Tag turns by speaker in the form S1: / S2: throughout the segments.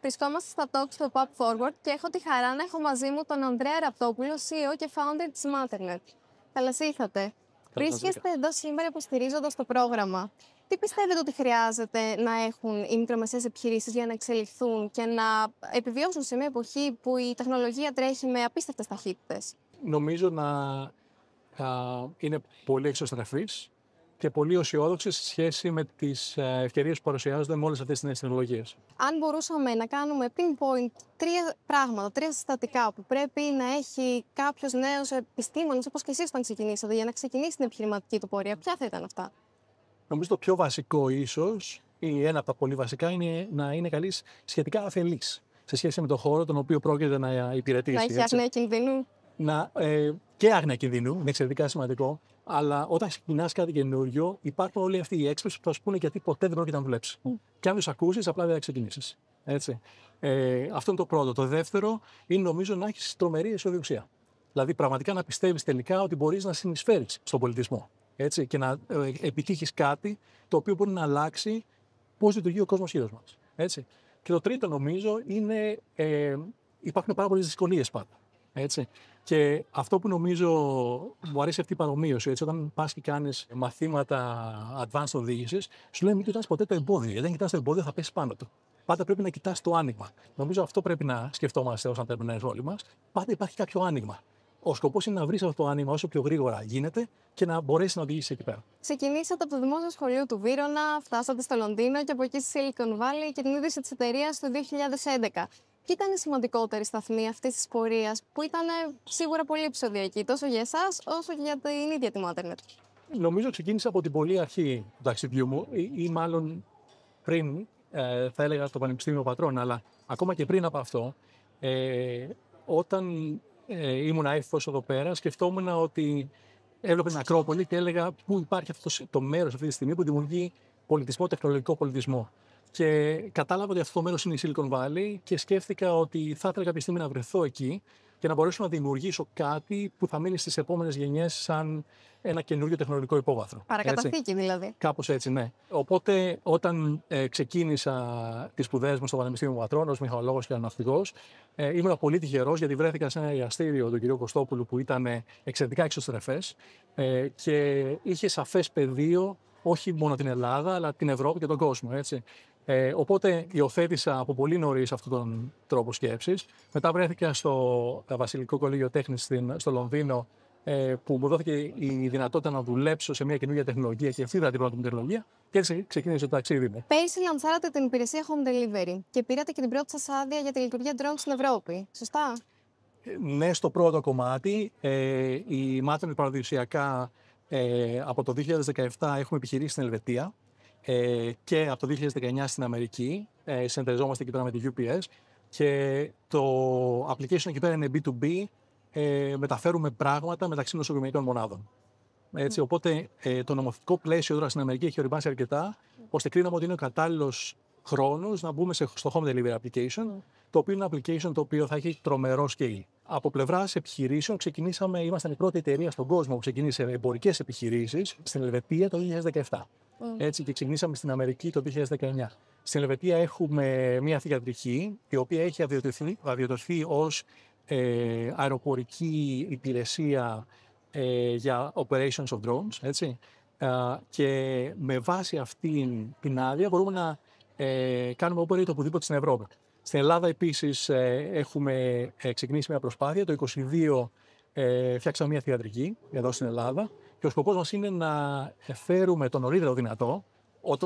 S1: Βρισκόμαστε στα talks στο Pop Forward και έχω τη χαρά να έχω μαζί μου τον Ανδρέα Ραπτόπουλο, CEO και founder της Matternet. Καλώς ήρθατε. Βρίσκεστε εδώ σήμερα υποστηρίζοντας το πρόγραμμα. Τι πιστεύετε ότι χρειάζεται να έχουν οι μικρομεσαίες επιχειρήσεις για να εξελιχθούν και να επιβιώσουν σε μια εποχή που η τεχνολογία τρέχει με απίστευτες ταχύτητες?
S2: Νομίζω να είναι πολύ εξωστρεφής και πολύ αισιόδοξες σε σχέση με τις ευκαιρίες που παρουσιάζονται με όλες αυτές τις νέες τεχνολογίες.
S1: Αν μπορούσαμε να κάνουμε pinpoint τρία πράγματα, τρία συστατικά που πρέπει να έχει κάποιος νέος επιστήμονας, όπως και εσείς όταν ξεκινήσατε, για να ξεκινήσει την επιχειρηματική του πορεία, ποια θα ήταν αυτά?
S2: Νομίζω το πιο βασικό ίσως, ή ένα από τα πολύ βασικά, είναι να είναι καλής σχετικά αφελής σε σχέση με τον χώρο τον οποίο πρόκειται να υπηρετήσει.
S1: Να έχει άγνοια κινδύνου.
S2: Και άγνοια κινδύνου, είναι εξαιρετικά σημαντικό. Αλλά όταν ξεκινάς κάτι καινούριο, υπάρχουν όλοι αυτοί οι έξυπνοι που θα σου πούνε γιατί ποτέ δεν πρόκειται να δουλέψει. Και αν τους ακούσεις, απλά δεν θα ξεκινήσεις. Έτσι. Αυτό είναι το πρώτο. Το δεύτερο είναι νομίζω να έχεις τρομερή αισιοδοξία. Δηλαδή, πραγματικά να πιστεύεις τελικά ότι μπορείς να συνεισφέρεις στον πολιτισμό. Έτσι, και να επιτύχεις κάτι το οποίο μπορεί να αλλάξει πώς λειτουργεί ο κόσμος γύρω μας. Έτσι. Και το τρίτο, νομίζω, είναι υπάρχουν πάρα πολλές δυσκολίες πάντα. Έτσι. Και αυτό που νομίζω μου αρέσει αυτή η παρομοίωση, έτσι, όταν πας και κάνεις μαθήματα advanced οδήγησης, σου λέει μην κοιτάς ποτέ το εμπόδιο. Γιατί αν κοιτάς το εμπόδιο θα πέσεις πάνω του. Πάντα πρέπει να κοιτάς το άνοιγμα. Νομίζω αυτό πρέπει να σκεφτόμαστε ως entrepreneurs όλοι μας. Πάντα υπάρχει κάποιο άνοιγμα. Ο σκοπός είναι να βρεις αυτό το άνοιγμα όσο πιο γρήγορα γίνεται και να μπορέσεις να οδηγήσεις εκεί πέρα.
S1: Ξεκινήσατε από το Δημόσιο Σχολείο του Βύρωνα, φτάσατε στο Λονδίνο και από εκεί στη Silicon Valley και την ίδρυση της εταιρείας το 2011. Ποιοι ήταν οι σημαντικότεροι σταθμοί αυτής της πορείας, που ήταν σίγουρα πολύ επεισοδιακοί, τόσο για εσάς όσο και για την ίδια τη Matternet?
S2: Νομίζω ξεκίνησα από την πολύ αρχή του ταξιδιού μου, ή μάλλον πριν, θα έλεγα στο Πανεπιστήμιο Πατρών, αλλά ακόμα και πριν από αυτό, όταν ήμουν έφηβος εδώ πέρα, σκεφτόμουν ότι έβλεπα την Ακρόπολη και έλεγα πού υπάρχει αυτό το μέρος αυτή τη στιγμή που δημιουργεί πολιτισμό, τεχνολογικό πολιτισμό. Και κατάλαβα ότι αυτό το μέρος είναι η Silicon Valley και σκέφτηκα ότι θα ήθελα κάποια στιγμή να βρεθώ εκεί και να μπορέσω να δημιουργήσω κάτι που θα μείνει στις επόμενες γενιές σαν ένα καινούριο τεχνολογικό υπόβαθρο.
S1: Παρακαταθήκη δηλαδή.
S2: Κάπως έτσι, ναι. Οπότε, όταν ξεκίνησα τις σπουδές μου στο Πανεπιστήμιο Πατρών ως μηχανολόγος και αεροναυτικός, ήμουν πολύ τυχερός γιατί βρέθηκα σε ένα εργαστήριο του κ. Κωστόπουλου που ήταν εξαιρετικά εξωστρεφές και είχε σαφές πεδίο όχι μόνο την Ελλάδα, αλλά την Ευρώπη και τον κόσμο. Έτσι. Οπότε υιοθέτησα από πολύ νωρίς αυτόν τον τρόπο σκέψης. Μετά βρέθηκα στο Βασιλικό Κολέγιο Τέχνης στο Λονδίνο, που μου δόθηκε η δυνατότητα να δουλέψω σε μια καινούργια τεχνολογία και αυτή ήταν την πρώτη μου τεχνολογία και έτσι ξεκίνησε το ταξίδι μου.
S1: Πέρυσι λανσάρατε την υπηρεσία Home Delivery και πήρατε και την πρώτη σας άδεια για τη λειτουργία drone στην Ευρώπη. Σωστά?
S2: Ναι, στο πρώτο κομμάτι. Η Matternet παραδοσιακά από το 2017 έχουμε επιχειρήσει στην Ελβετία και από το 2019 στην Αμερική. Συνεταιριζόμαστε εκεί πέρα με τη UPS και το application εκεί πέρα είναι B2B. Μεταφέρουμε πράγματα μεταξύ νοσοκομειακών μονάδων. Έτσι, οπότε το νομοθετικό πλαίσιο τώρα στην Αμερική έχει οριμάσει αρκετά, ώστε κρίναμε ότι είναι ο κατάλληλος χρόνος να μπούμε στο Home Delivery Application, το οποίο είναι ένα application το οποίο θα έχει τρομερό scale. Από πλευράς επιχειρήσεων, ήμασταν η πρώτη εταιρεία στον κόσμο που ξεκίνησε εμπορικές επιχειρήσεις στην Ελβετία το 2017. Έτσι, και ξεκινήσαμε στην Αμερική το 2019. Στην Ελβετία έχουμε μια θυγατρική, η οποία έχει αδειοδοτηθεί ως αεροπορική υπηρεσία για operations of drones, έτσι. Και με βάση αυτή την άδεια μπορούμε να κάνουμε operate οπουδήποτε στην Ευρώπη. Στην Ελλάδα επίσης έχουμε ξεκινήσει μια προσπάθεια. Το 2022 φτιάξαμε μια θυγατρική εδώ στην Ελλάδα και ο σκοπός μας είναι να φέρουμε το νωρίτερο δυνατό,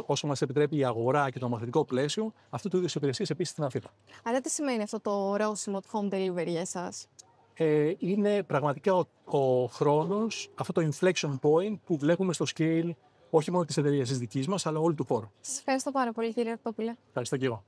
S2: όσο μας επιτρέπει η αγορά και το νομοθετικό πλαίσιο, αυτού του είδους υπηρεσίες επίσης στην Αθήνα.
S1: Άρα τι σημαίνει αυτό το ορόσημο του home delivery για εσάς?
S2: Είναι πραγματικά ο χρόνος, αυτό το inflection point που βλέπουμε στο scale όχι μόνο της εταιρείας της δικής μας, αλλά όλου του χώρου.
S1: Σας ευχαριστώ πάρα πολύ, κύριε Ραπτόπουλε.
S2: Ευχαριστώ και εγώ.